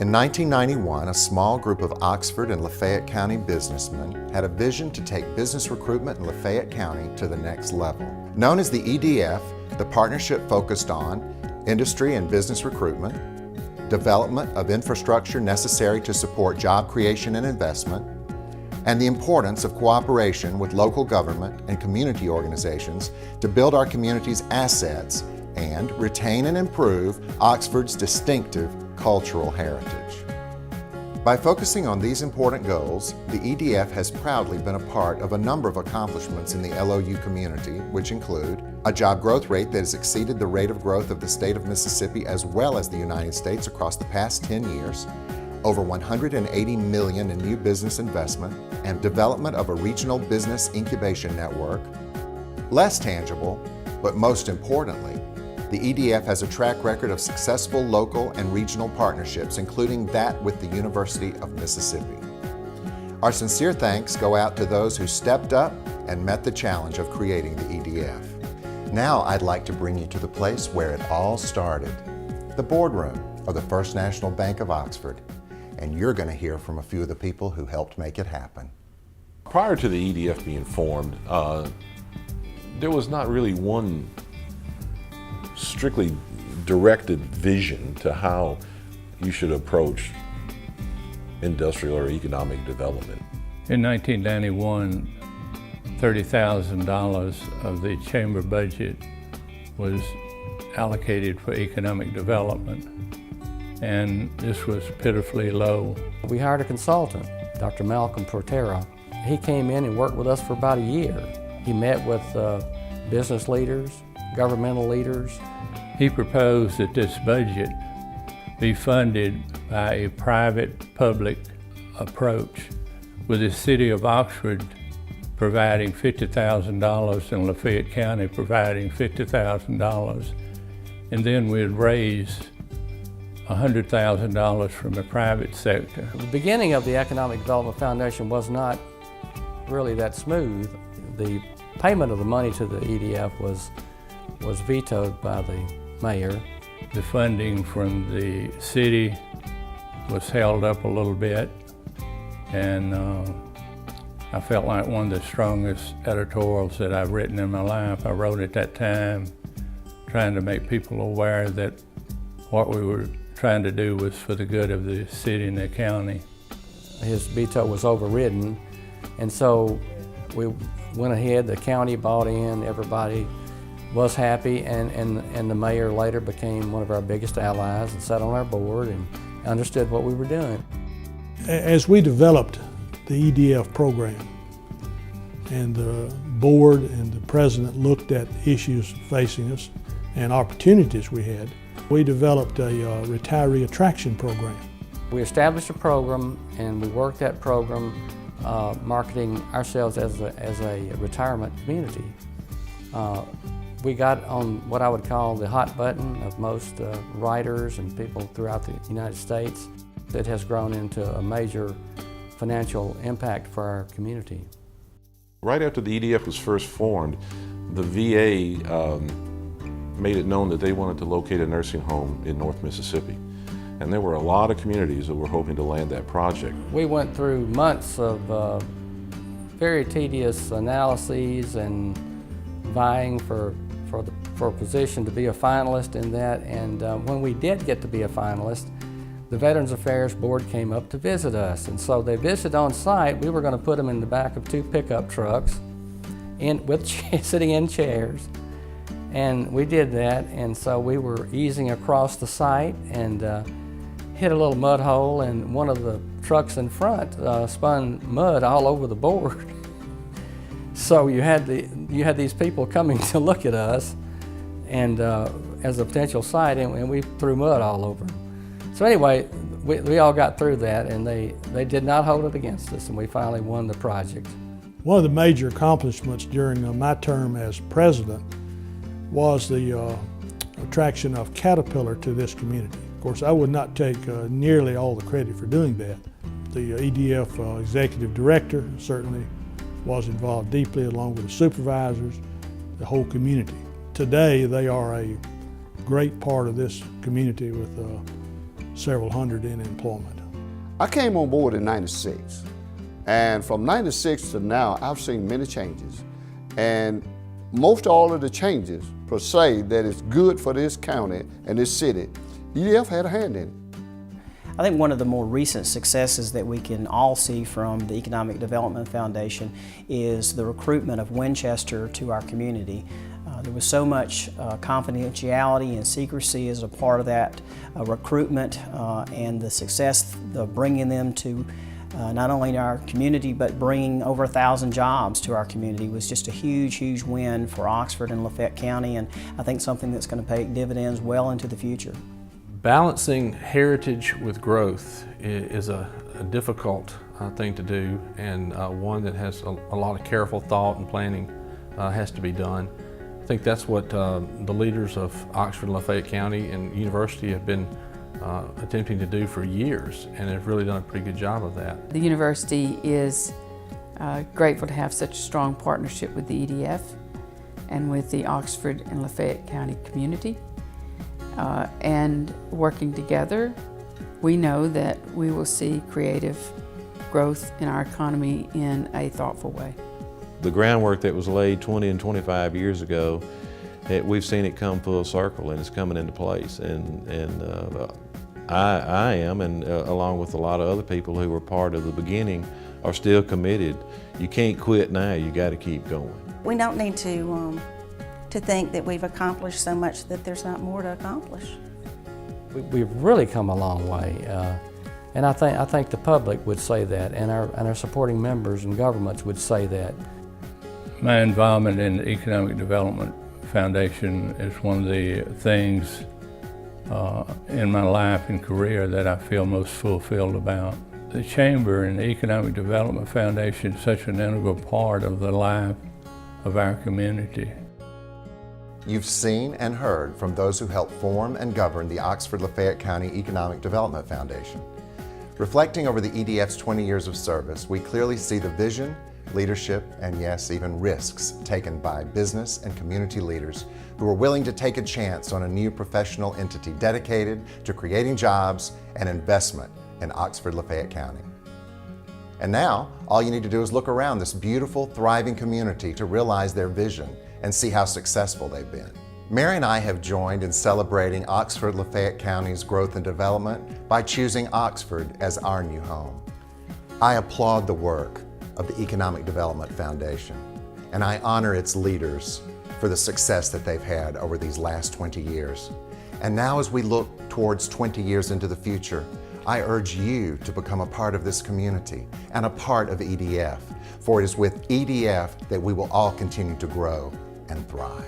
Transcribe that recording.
In 1991, a small group of Oxford and Lafayette County businessmen had a vision to take business recruitment in Lafayette County to the next level. Known as the EDF, the partnership focused on industry and business recruitment, development of infrastructure necessary to support job creation and investment, and the importance of cooperation with local government and community organizations to build our community's assets and retain and improve Oxford's distinctive cultural heritage. By focusing on these important goals, the EDF has proudly been a part of a number of accomplishments in the LOU community, which include a job growth rate that has exceeded the rate of growth of the state of Mississippi as well as the United States across the past 10 years, over $180 million in new business investment, and development of a regional business incubation network. Less tangible, but most importantly, the EDF has a track record of successful local and regional partnerships, including that with the University of Mississippi. Our sincere thanks go out to those who stepped up and met the challenge of creating the EDF. Now I'd like to bring you to the place where it all started, the boardroom of the First National Bank of Oxford. And you're going to hear from a few of the people who helped make it happen. Prior to the EDF being formed, there was not really one strictly directed vision to how you should approach industrial or economic development. In 1991, $30,000 of the chamber budget was allocated for economic development, and this was pitifully low. We hired a consultant, Dr. Malcolm Portera. He came in and worked with us for about a year. He met with business leaders, governmental leaders. He proposed that this budget be funded by a private-public approach, with the city of Oxford providing $50,000 and Lafayette County providing $50,000, and then we'd raise $100,000 from the private sector. The beginning of the Economic Development Foundation was not really that smooth. The payment of the money to the EDF was vetoed by the mayor. The funding from the city was held up a little bit, and I felt like one of the strongest editorials that I've written in my life. I wrote at that time trying to make people aware that what we were trying to do was for the good of the city and the county. His veto was overridden, and so we went ahead, the county bought in, everybody was happy, and the mayor later became one of our biggest allies and sat on our board and understood what we were doing. As we developed the EDF program and the board and the president looked at issues facing us and opportunities we had, we developed a retiree attraction program. We established a program and we worked that program marketing ourselves as a retirement community. We got on what I would call the hot button of most writers and people throughout the United States. It has grown into a major financial impact for our community. Right after the EDF was first formed, the VA made it known that they wanted to locate a nursing home in North Mississippi. And there were a lot of communities that were hoping to land that project. We went through months of very tedious analyses and vying for a position to be a finalist in that. And when we did get to be a finalist, the Veterans Affairs Board came up to visit us. And so they visited on site. We were going to put them in the back of 2 pickup trucks sitting in chairs. And we did that, and so we were easing across the site and hit a little mud hole, and one of the trucks in front spun mud all over the board. So you had these people coming to look at us and as a potential site, and we threw mud all over them. So anyway, we all got through that, and they did not hold it against us, and we finally won the project. One of the major accomplishments during my term as president was the attraction of Caterpillar to this community. Of course, I would not take nearly all the credit for doing that. The EDF executive director certainly was involved deeply, along with the supervisors, the whole community. Today, they are a great part of this community with several hundred in employment. I came on board in '96, and from '96 to now, I've seen many changes. And most all of the changes, per se, that is good for this county and this city, EDF had a hand in it. I think one of the more recent successes that we can all see from the Economic Development Foundation is the recruitment of Winchester to our community. There was so much confidentiality and secrecy as a part of that recruitment, and the success of bringing them to not only our community but bringing over 1,000 jobs to our community was just a huge, huge win for Oxford and Lafayette County, and I think something that's going to pay dividends well into the future. Balancing heritage with growth is a difficult thing to do, and one that has a lot of careful thought and planning has to be done. I think that's what the leaders of Oxford-Lafayette County and University have been attempting to do for years, and have really done a pretty good job of that. The university is grateful to have such a strong partnership with the EDF and with the Oxford and Lafayette County community. And working together, we know that we will see creative growth in our economy in a thoughtful way. The groundwork that was laid 20 and 25 years ago, we've seen it come full circle, and it's coming into place. I am, and along with a lot of other people who were part of the beginning, are still committed. You can't quit now, you got to keep going. We don't need to think that we've accomplished so much that there's not more to accomplish. We've really come a long way, and I think the public would say that, and our supporting members and governments would say that. My involvement in the Economic Development Foundation is one of the things in my life and career that I feel most fulfilled about. The Chamber and the Economic Development Foundation is such an integral part of the life of our community. You've seen and heard from those who helped form and govern the Oxford-Lafayette County Economic Development Foundation. Reflecting over the EDF's 20 years of service, we clearly see the vision, leadership, and yes, even risks taken by business and community leaders who are willing to take a chance on a new professional entity dedicated to creating jobs and investment in Oxford-Lafayette County. And now, all you need to do is look around this beautiful, thriving community to realize their vision and see how successful they've been. Mary and I have joined in celebrating Oxford-Lafayette County's growth and development by choosing Oxford as our new home. I applaud the work of the Economic Development Foundation, and I honor its leaders for the success that they've had over these last 20 years. And now as we look towards 20 years into the future, I urge you to become a part of this community and a part of EDF, for it is with EDF that we will all continue to grow and thrive.